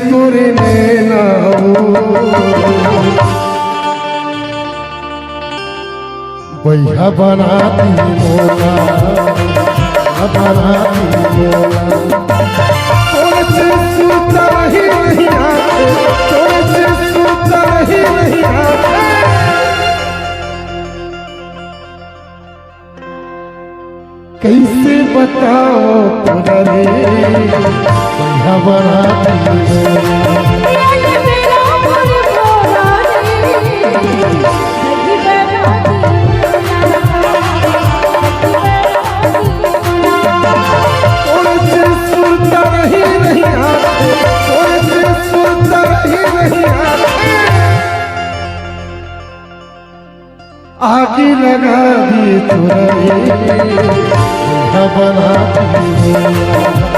তোরে নেনাও बैहा बनाती मोला बनाती मोला तोरे से सूता ही नहीं आते तोरे से सूता ही नहीं आते कैसे बताओ तुझे बैहा बनाती मोला आगे लगा दी तुझे बना दी